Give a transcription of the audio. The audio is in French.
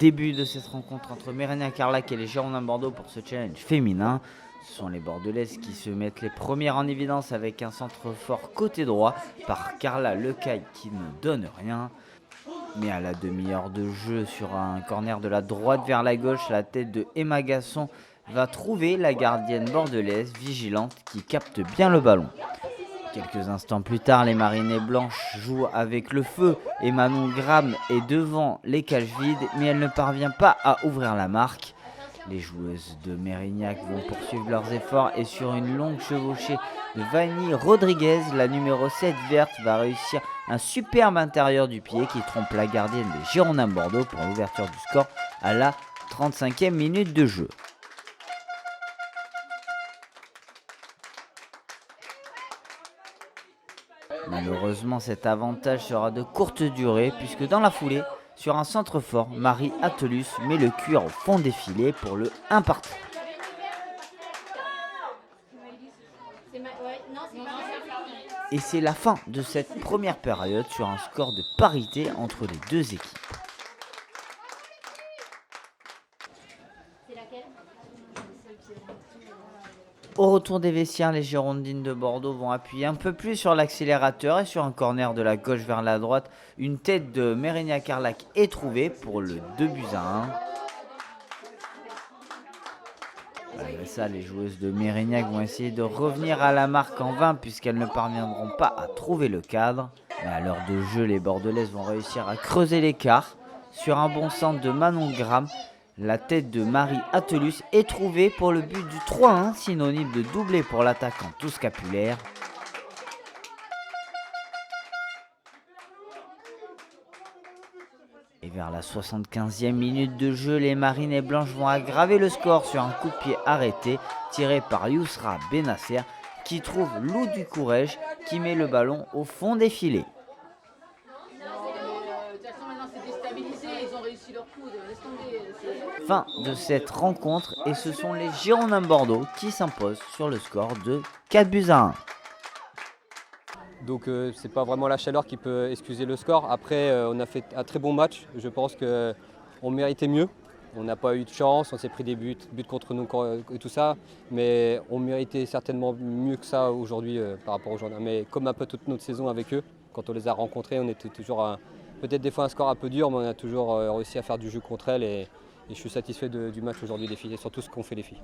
début de cette rencontre entre Mérignac-Carlac et les Girondins de Bordeaux pour ce challenge féminin. Ce sont les Bordelaises qui se mettent les premières en évidence avec un centre fort côté droit par Carla Lecaille qui ne donne rien. Mais à la demi-heure de jeu sur un corner de la droite vers la gauche, la tête de Emma Gasson va trouver la gardienne bordelaise vigilante qui capte bien le ballon. Quelques instants plus tard, les Marinées Blanches jouent avec le feu et Manon Graham est devant les cages vides, mais elle ne parvient pas à ouvrir la marque. Les joueuses de Mérignac vont poursuivre leurs efforts et sur une longue chevauchée de Vanille Rodriguez, la numéro 7 verte va réussir un superbe intérieur du pied qui trompe la gardienne des Girondins de Bordeaux pour l'ouverture du score à la 35e minute de jeu. Malheureusement, cet avantage sera de courte durée puisque dans la foulée, sur un centre fort, Marie Attelus met le cuir au fond des filets pour le 1 partout. Et c'est la fin de cette première période sur un score de parité entre les deux équipes. Au retour des vestiaires, les Girondines de Bordeaux vont appuyer un peu plus sur l'accélérateur et sur un corner de la gauche vers la droite, une tête de Mérignac-Carlac est trouvée pour le 2-1. Malgré ça, les joueuses de Mérignac vont essayer de revenir à la marque en vain puisqu'elles ne parviendront pas à trouver le cadre. Mais à l'heure de jeu, les Bordelaises vont réussir à creuser l'écart. Sur un bon centre de Manon Graham, la tête de Marie Attelus est trouvée pour le but du 3-1, synonyme de doublé pour l'attaquant tout scapulaire. Et vers la 75e minute de jeu, les Marinées Blanches vont aggraver le score sur un coup de pied arrêté tiré par Yousra Benasser qui trouve Lou Ducourège qui met le ballon au fond des filets. Fin de cette rencontre et ce sont les Girondins de Bordeaux qui s'imposent sur le score de 4-1. Donc c'est pas vraiment la chaleur qui peut excuser le score. Après on a fait un très bon match. Je pense qu'on méritait mieux. On n'a pas eu de chance, on s'est pris des buts contre nous et tout ça. Mais on méritait certainement mieux que ça aujourd'hui par rapport aux Girondins. Mais comme un peu toute notre saison avec eux, quand on les a rencontrés, on était toujours peut-être des fois un score un peu dur, mais on a toujours réussi à faire du jeu contre elles. Et je suis satisfait du match aujourd'hui des filles et surtout ce qu'ont fait les filles.